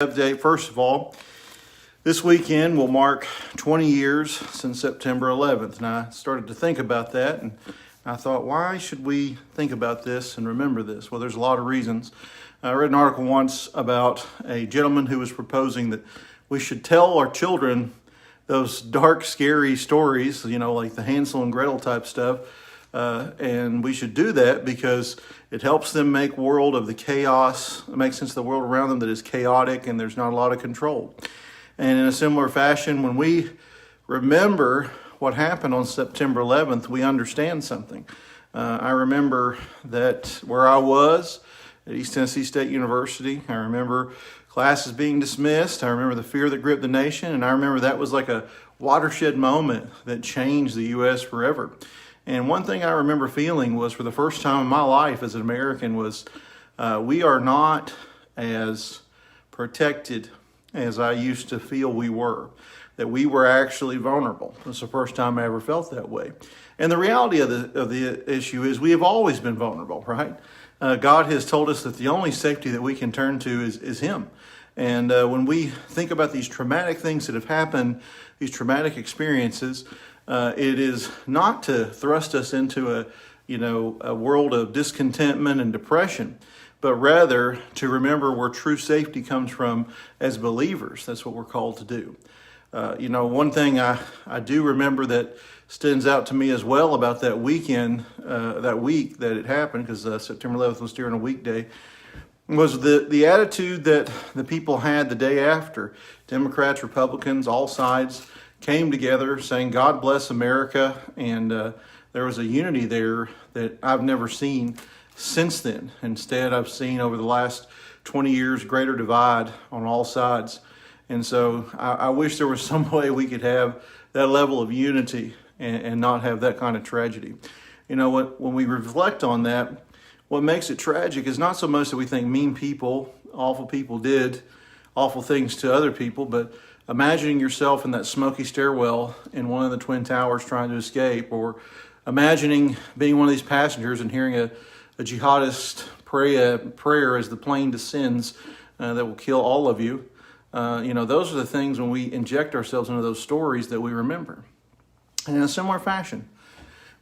Update. First of all, this weekend will mark 20 years since September 11th, and I started to think about that, and I thought, why should we think about this and remember this? Well, there's a lot of reasons. I read an article once about a gentleman who was proposing that we should tell our children those dark, scary stories, like the Hansel and Gretel type stuff, and we should do that because it helps them make world of the chaos, make sense of the world around them that is chaotic and there's not a lot of control. And in a similar fashion, when we remember what happened on September 11th, we understand something. I remember that where I was at East Tennessee State University, I remember classes being dismissed. I remember the fear that gripped the nation, and I remember that was like a watershed moment that changed the U.S. forever. And one thing I remember feeling was, for the first time in my life as an American, was we are not as protected as I used to feel we were, that we were actually vulnerable. It's the first time I ever felt that way. And the reality of the issue is we have always been vulnerable, right? God has told us that the only safety that we can turn to is Him. And when we think about these traumatic things that have happened, these traumatic experiences, it is not to thrust us into a world of discontentment and depression, but rather to remember where true safety comes from as believers. That's what we're called to do. One thing I do remember that stands out to me as well about that weekend, that week that it happened, because September 11th was during a weekday, was the attitude that the people had the day after. Democrats, Republicans, all sides came together saying, God bless America, and there was a unity there that I've never seen since then. Instead, I've seen over the last 20 years greater divide on all sides. And so I wish there was some way we could have that level of unity and not have that kind of tragedy. When we reflect on that, what makes it tragic is not so much that we think mean people, awful people did awful things to other people, but imagining yourself in that smoky stairwell in one of the Twin Towers trying to escape, or imagining being one of these passengers and hearing a jihadist pray a prayer as the plane descends that will kill all of you. Those are the things when we inject ourselves into those stories that we remember. And in a similar fashion,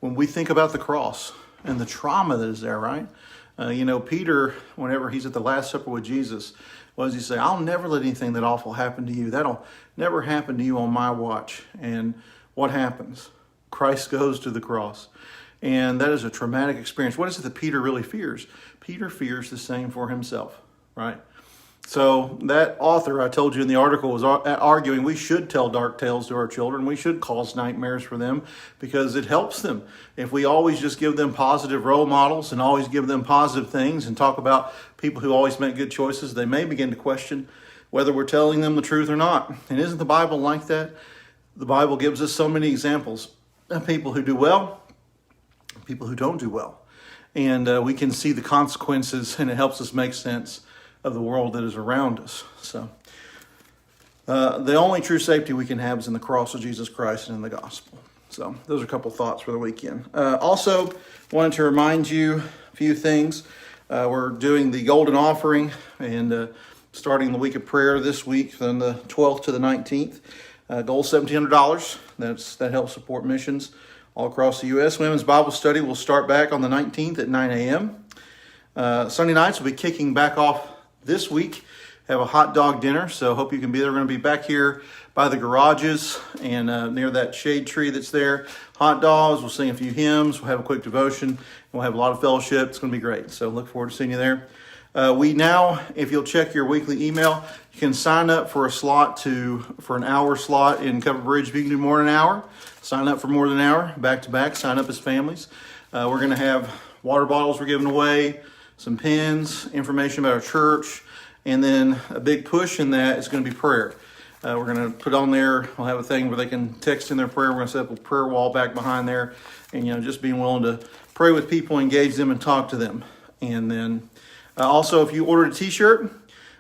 when we think about the cross and the trauma that is there, right? Peter, whenever he's at the Last Supper with Jesus, what does he say? I'll never let anything that awful happen to you. That'll never happen to you on my watch. And what happens? Christ goes to the cross. And that is a traumatic experience. What is it that Peter really fears? Peter fears the same for himself, right? So that author I told you in the article was arguing we should tell dark tales to our children. We should cause nightmares for them because it helps them. If we always just give them positive role models and always give them positive things and talk about people who always make good choices, they may begin to question whether we're telling them the truth or not. And isn't the Bible like that? The Bible gives us so many examples of people who do well, people who don't do well. And we can see the consequences, and it helps us make sense of the world that is around us. So the only true safety we can have is in the cross of Jesus Christ and in the gospel. So those are a couple thoughts for the weekend. Also wanted to remind you a few things. We're doing the golden offering and starting the week of prayer this week from the 12th to the 19th. Goal $1,700. That helps support missions all across the U.S. Women's Bible Study will start back on the 19th at 9 a.m. Sunday nights will be kicking back off this week. Have a hot dog dinner, so hope you can be there. We're going to be back here by the garages and near that shade tree that's there. Hot dogs, we'll sing a few hymns, we'll have a quick devotion, and we'll have a lot of fellowship. It's going to be great, so look forward to seeing you there. We now, if you'll check your weekly email, you can sign up for an hour slot in Cover Bridge. If you can do more than an hour, sign up for more than an hour, back to back, sign up as families. We're going to have water bottles we're giving away, some pens, information about our church, and then a big push in that is going to be prayer. We're going to put on there, we'll have a thing where they can text in their prayer. We're going to set up a prayer wall back behind there, and just being willing to pray with people, engage them, and talk to them. And then also, if you ordered a t-shirt,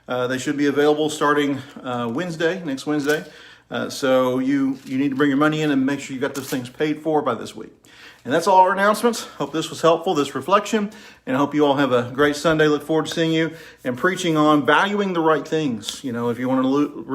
they should be available starting next Wednesday. So you need to bring your money in and make sure you got those things paid for by this week. And that's all our announcements. Hope this was helpful, this reflection, and I hope you all have a great Sunday. Look forward to seeing you and preaching on valuing the right things. You know, if you want to read